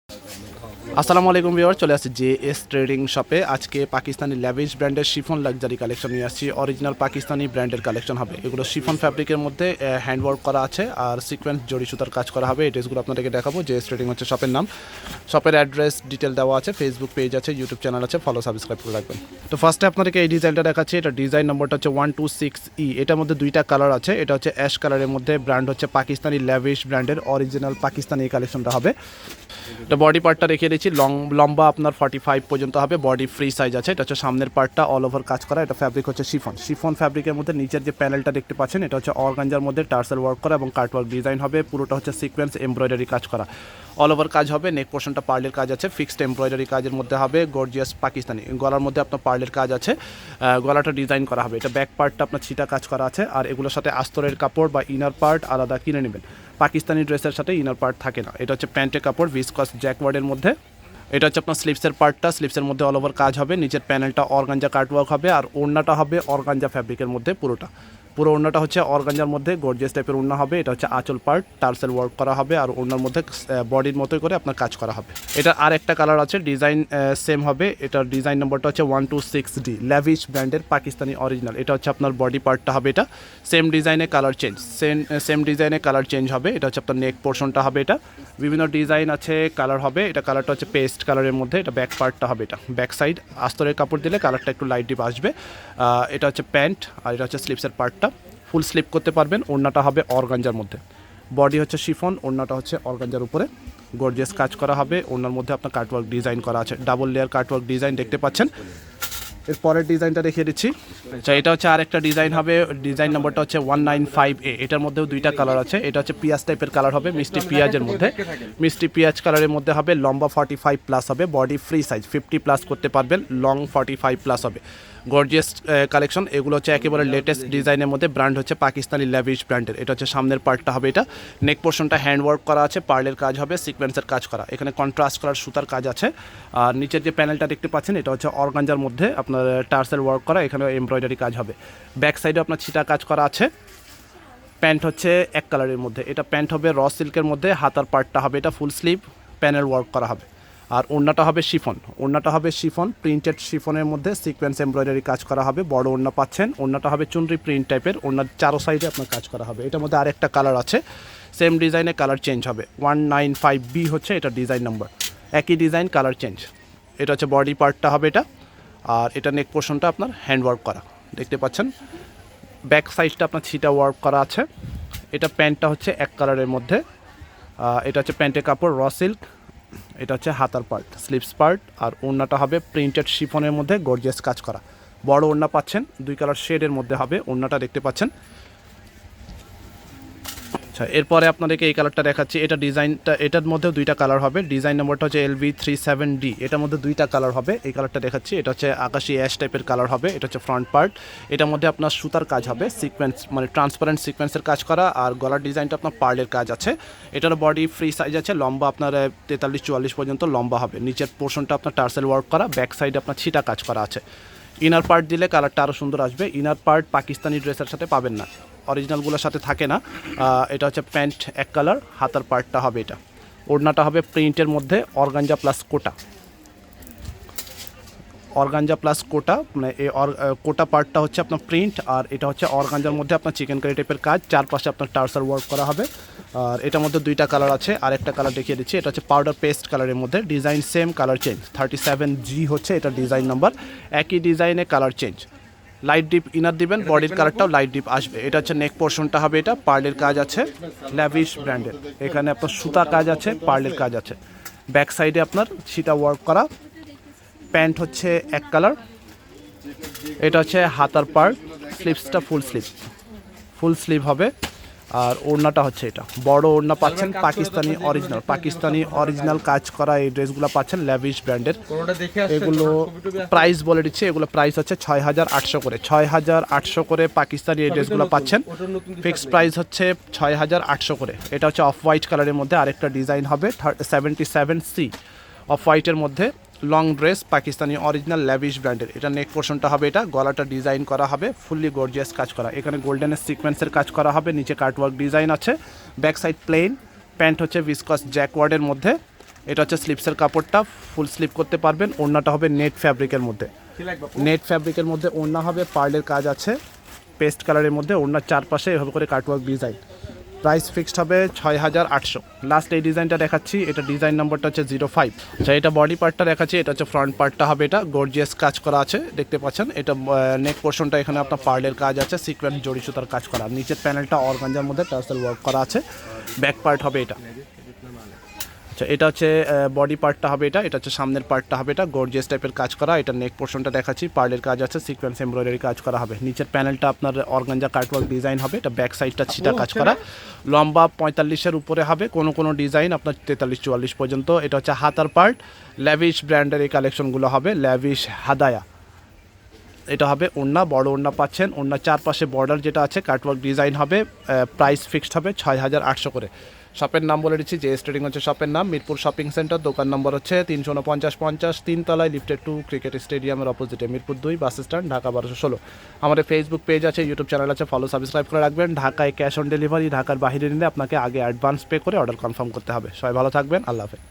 আসসালামু আলাইকুম ভিউয়ার, চলে আসছি জেএস ট্রেডিং শপে। আজকে পাকিস্তানি ল্যাভিশ ব্র্যান্ডের শিফন লাক্সারি কালেকশন নিয়ে আসছি। অরিজিনাল পাকিস্তানি ব্র্যান্ডের কালেকশন হবে এগুলো। শিফন ফ্যাব্রিকের মধ্যে হ্যান্ডওয়ার্ক করা আছে আর সিকোয়েন্স জড়ি সুতার কাজ করা হবে। এই ড্রেসগুলো আপনাদেরকে দেখাবো। জেএস ট্রেডিং হচ্ছে শপের নাম। শপের অ্যাড্রেস ডিটেল দেওয়া আছে, ফেসবুক পেজ আছে, ইউটিউব চ্যানেল আছে, ফলো সাবস্ক্রাইব করে রাখবেন। তো ফার্স্টে আপনাদেরকে এই ডিজাইনটা দেখাচ্ছি। এটা ডিজাইন নম্বরটা হচ্ছে 126E। এটার মধ্যে দুইটা কালার আছে। এটা হচ্ছে অ্যাশ কালারের মধ্যে, ব্র্যান্ড হচ্ছে পাকিস্তানি ল্যাভিশ ব্র্যান্ডের অরিজিনাল পাকিস্তানি এই কালেকশনটা হবে। এটা বডি পার্টটা রেখে দিচ্ছি, লম্বা আপনার 45 পর্যন্ত হবে। বডি ফ্রি সাইজ আছে। এটা হচ্ছে সামনের পার্টটা অল ওভার কাজ করা। এটা ফ্যাব্রিক হচ্ছে শিফন ফ্যাব্রিকের মধ্যে নিচের যে প্যানেলটা দেখতে পাচ্ছেন এটা হচ্ছে অর্গানজার মধ্যে টার্সেল ওয়ার্ক করা এবং কাট ওয়ার্ক ডিজাইন হবে। পুরোটা হচ্ছে সিকোয়েন্স এমব্রয়ডারি কাজ করা, অল ওভার কাজ হবে। নেক পোর্শনটা পার্লের কাজ আছে, ফিক্সড এমব্রয়ডারি কাজের মধ্যে হবে। গর্জিয়াস পাকিস্তানি গলার মধ্যে আপনার পার্লের কাজ আছে, গলাটা ডিজাইন করা হবে। এটা ব্যাক পার্টটা আপনার ছিটা কাজ করা আছে। আর এগুলোর সাথে আস্তরের কাপড় বা ইনার পার্ট আলাদা কিনে নেবেন। পাকিস্তানি ড্রেসের সাথে ইনার পার্ট থাকে না। এটা হচ্ছে প্যান্টের কাপড় ভিসকস জ্যাকওয়ার্ডের মধ্যে। এটা হচ্ছে আপনার স্লিপসের পার্টটা, স্লিপসের মধ্যে অল ওভার কাজ হবে। নিচের প্যানেলটা অর্গানজা কাটওয়ার্ক হবে আর ওড়নাটা হবে অর্গানজা ফ্যাব্রিকের মধ্যে। পুরো ওড়নাটা হচ্ছে অর্গানজার মধ্যে গর্জিয়াস টাইপের ওড়না হবে। এটা হচ্ছে আঁচল পার্ট, টার্সেল ওয়ার্ক করা হবে আর ওড়নার মধ্যে বডির মতোই করে আপনার কাজ করা হবে। এটা আর একটা কালার আছে, ডিজাইন সেম হবে। এটার ডিজাইন নম্বরটা হচ্ছে 126D, ল্যাভিশ ব্র্যান্ডের পাকিস্তানি অরিজিনাল। এটা হচ্ছে আপনার বডি পার্টটা হবে। এটা সেম ডিজাইনে কালার চেঞ্জ, সেম ডিজাইনে কালার চেঞ্জ হবে। এটা হচ্ছে আপনার নেক পোর্শনটা হবে। এটা বিভিন্ন ডিজাইন আছে, কালার হবে। এটা কালারটা হচ্ছে পেস্ট কালারের মধ্যে। এটা ব্যাক পার্টটা হবে। এটা ব্যাক সাইড আস্তরের কাপড় দিলে কালারটা একটু লাইট ডিপ আসবে। এটা হচ্ছে প্যান্ট আর এটা হচ্ছে স্লিপসের পার্টটা। ফুল স্লিপ করতে পারবেন। ওড়নাটা হবে অর্গানজার মধ্যে। বডি হচ্ছে শিফন, ওড়নাটা হচ্ছে অর্গানজার উপরে গর্জিয়াস কাজ করা হবে। ওড়নার মধ্যে আপনার কাটওয়ার্ক ডিজাইন করা আছে, ডাবল লেয়ার কাটওয়ার্ক ডিজাইন দেখতে পাচ্ছেন। এর পরের ডিজাইনটা দেখিয়ে দিচ্ছি। আচ্ছা, এটা হচ্ছে আর একটা ডিজাইন হবে। ডিজাইন নম্বরটা হচ্ছে 195A। এটার মধ্যেও দুইটা কালার আছে। এটা হচ্ছে পিঁয়াজ টাইপের কালার হবে, মিষ্টি পেঁয়াজের মধ্যে, মিষ্টি পেঁয়াজ কালারের মধ্যে হবে। লম্বা 45 প্লাস হবে, বডি ফ্রি সাইজ 50 প্লাস করতে পারবেন, লং 45 প্লাস হবে। গর্জিয়াস কালেকশন এগুলো হচ্ছে একেবারে লেটেস্ট ডিজাইনের মধ্যে। ব্র্যান্ড হচ্ছে পাকিস্তানি ল্যাভিশ ব্র্যান্ডের। এটা হচ্ছে সামনের পার্টটা হবে। এটা নেক পোর্শনটা হ্যান্ডওয়ার্ক করা আছে, পার্লের কাজ হবে, সিকোয়েন্সের কাজ করা। এখানে কন্ট্রাস্ট করার সুতার কাজ আছে। আর নিচের যে প্যানেলটা দেখতে পাচ্ছেন এটা হচ্ছে অর্গানজার মধ্যে আপনার টার্সেল ওয়ার্ক করা। এখানে এমব্রয়ডারি কাজ হবে। ব্যাক সাইডে আপনার ছিটা কাজ করা আছে। প্যান্ট হচ্ছে এক কালারের মধ্যে। এটা প্যান্ট হবে র সিল্কের মধ্যে। হাতার পার্টটা হবে এটা ফুল স্লিভ, প্যানেল ওয়ার্ক করা হবে। আর ওড়নাটা হবে শিফন, প্রিন্টেড শিফনের মধ্যে সিকোয়েন্স এমব্রয়ডারি কাজ করা হবে। বড় ওড়না পাচ্ছেন। ওড়নাটা হবে চুনরি প্রিন্ট টাইপের। ওড়নার চারো সাইডে আপনার কাজ করা হবে। এটার মধ্যে আরেকটা কালার আছে, সেম ডিজাইনে কালার চেঞ্জ হবে। 195B হচ্ছে এটা ডিজাইন নাম্বার। একই ডিজাইন, কালার চেঞ্জ। এটা হচ্ছে বডি পার্টটা হবে এটা। আর এটা নেক পোর্শনটা আপনার হ্যান্ডওয়ার্ক করা দেখতে পাচ্ছেন। ব্যাক সাইডটা আপনার ছিটা ওয়ার্ক করা আছে। এটা প্যান্টটা হচ্ছে এক কালারের মধ্যে। এটা হচ্ছে প্যান্টের কাপড় র সিল্ক। এটা হচ্ছে হাতার পার্ট, স্লিপস পার্ট। আর ওড়নাটা হবে প্রিন্টেড শিফনের মধ্যে গর্জিয়াস কাজ করা। বড় ওড়না পাচ্ছেন, দুই কালার শেডের মধ্যে হবে। ওড়নাটা দেখতে পাচ্ছেন। আচ্ছা, এরপরে আপনাদেরকে এই কালারটা দেখাচ্ছি। এটা ডিজাইনটা, এটার মধ্যেও দুইটা কালার হবে। ডিজাইন নম্বরটা হচ্ছে LV37D। এটার মধ্যে দুইটা কালার হবে। এই কালারটা দেখাচ্ছি। এটা হচ্ছে আকাশি অ্যাশ টাইপের কালার হবে। এটা হচ্ছে ফ্রন্ট পার্ট। এটার মধ্যে আপনার সুতার কাজ হবে, সিকোয়েন্স মানে ট্রান্সপারেন্ট সিকোয়েন্সের কাজ করা। আর গলার ডিজাইনটা আপনার পার্লের কাজ আছে। এটার বডি ফ্রি সাইজ আছে, লম্বা আপনার 43-44 পর্যন্ত লম্বা হবে। নিচের পোর্শনটা আপনার টার্সেল ওয়ার্ক করা, ব্যাক সাইডে আপনার ছিটা কাজ করা আছে। ইনার পার্ট দিলে কালারটা আরও সুন্দর আসবে। ইনার পার্ট পাকিস্তানি ড্রেসের সাথে পাবেন না, অরিজিনালগুলোর সাথে থাকে না। এটা হচ্ছে প্যান্ট এক কালার, হাতার পার্টটা হবে এটা। ওড়নাটা হবে প্রিন্টের মধ্যে অর্গানজা প্লাস কোটা, মানে এই কোটা পার্টটা হচ্ছে আপনার প্রিন্ট। আর এটা হচ্ছে অর্গানজার মধ্যে আপনার চিকেন কারি টাইপের কাজ। চারপাশে আপনার টার্সাল ওয়ার্ক করা হবে। আর এটার মধ্যে দুইটা কালার আছে। আর একটা কালার দেখিয়ে দিচ্ছি। এটা হচ্ছে পাউডার পেস্ট কালারের মধ্যে। Design same, colour change. 37G হচ্ছে এটা ডিজাইন নাম্বার। একই ডিজাইনে colour change. Light deep inner দিবেন, বডির কালারটাও লাইট ডিপ আসবে। এটা হচ্ছে নেক পোর্শনটা হবে। এটা পার্লের কাজ আছে, ল্যাভিশ ব্র্যান্ডের। এখানে আপনার সুতা কাজ আছে, পার্লের কাজ আছে। ব্যাক সাইডে আপনার ছিটা ওয়ার্ক করা। প্যান্ট হচ্ছে এক কালার। এটা হচ্ছে হাতার পার্ট, স্লিভসটা ফুল স্লিভ হবে। আর ওড়নাটা হচ্ছে এটা বড় ওড়না পাচ্ছেন। পাকিস্তানি অরিজিনাল কাজ করা এই ড্রেসগুলো পাচ্ছেন ল্যাভিশ ব্র্যান্ডের। এগুলো প্রাইস বলে দিচ্ছে। এগুলো প্রাইস হচ্ছে 6800 করে। 6800 করে পাকিস্তানি এই ড্রেসগুলো পাচ্ছেন। ফিক্সড প্রাইস হচ্ছে 6800 করে। এটা হচ্ছে অফ হোয়াইট কালারের মধ্যে। আরেকটা ডিজাইন হবে 77C অফ হোয়াইটের মধ্যে। Long dress Pakistani original lavish ব্র্যান্ডের। এটা নেক পোর্শনটা হবে এটা। গলাটা ডিজাইন করা হবে, ফুললি গর্জিয়াস কাজ করা। এখানে গোল্ডেনের সিকোয়েন্সের কাজ করা হবে। নিচে কাটওয়ার্ক ডিজাইন আছে। Back side plane. প্যান্ট হচ্ছে ভিসকস জ্যাকওয়ার্ডের মধ্যে। এটা হচ্ছে স্লিপসের কাপড়টা, ফুল স্লিপ করতে পারবেন। ওড়নাটা হবে নেট ফ্যাব্রিকের মধ্যে, নেট ফ্যাব্রিকের মধ্যে ওড়না হবে, পার্লের কাজ আছে পেস্ট কালারের মধ্যে। ওড়নার চারপাশে এভাবে করে কাটওয়ার্ক ডিজাইন। প্রাইস ফিক্সড হবে 6,800। লাস্ট এই ডিজাইনটা দেখাচ্ছি, এটা ডিজাইন নাম্বারটা হচ্ছে 05। আচ্ছা, এটা বডি পার্টটা দেখাচ্ছি, এটা হচ্ছে ফ্রন্ট পার্টটা হবে, এটা গর্জিয়াস কাজ করা আছে দেখতে পাচ্ছেন। এটা নেক পোর্শনটা এখানে আপনার পার্লের কাজ আছে, সিকোয়েন্স জড়ি সুতার কাজ করা। নিচের প্যানেলটা অর্গানজার মধ্যে টার্সেল ওয়ার্ক করা আছে। ব্যাক পার্ট হবে এটা। আচ্ছা, এটা হচ্ছে বডি পার্টটা হবে, এটা হচ্ছে সামনের পার্টটা হবে, এটা গর্জিয়াস টাইপের কাজ করা। এটা নেক পোর্শনটা দেখাচ্ছি, পার্লের কাজ আছে, সিকোয়েন্স এমব্রয়ডারি কাজ করা হবে। নিচের প্যানেলটা আপনার অর্গানজা কাটওয়ার্ক ডিজাইন হবে। এটা ব্যাক সাইডটা ছিটা কাজ করা, লম্বা 45-এর উপরে হবে, কোনো ডিজাইন আপনার 43-44 পর্যন্ত। এটা হচ্ছে হাতার পার্ট। ল্যাভিশ ব্র্যান্ডের এই কালেকশনগুলো হবে, ল্যাভিশ হাদায়া। এটা হবে ওড়না, বড় ওড়না পাচ্ছেন। ওড়নার চারপাশে বর্ডার যেটা আছে কাটওয়ার্ক ডিজাইন হবে। প্রাইস ফিক্সড হবে 6,800 করে। শপের নাম বলে দিচ্ছি, যে ট্রেডিং হচ্ছে শপের নাম, মিরপুর শপিং সেন্টার। দোকান নম্বর হচ্ছে 349-50, 3 তলায়, লিফটেড 2, ক্রিকেট স্টেডিয়ামের অপোজিটে, মিরপুর 2 বাস স্ট্যান্ড, ঢাকা 1216। আমাদের ফেসবুক পেজ আছে, ইউটিউব চ্যানেল আছে, ফলো সাবস্ক্রাইব করে রাখবেন। ঢাকায় ক্যাশ অন ডেলিভারি, ঢাকার বাইরে নিলে আপনাকে আগে অ্যাডভান্স পে করে অর্ডার কনফার্ম করতে হবে। সবাই ভালো থাকবেন, আল্লাহ হাফেজ।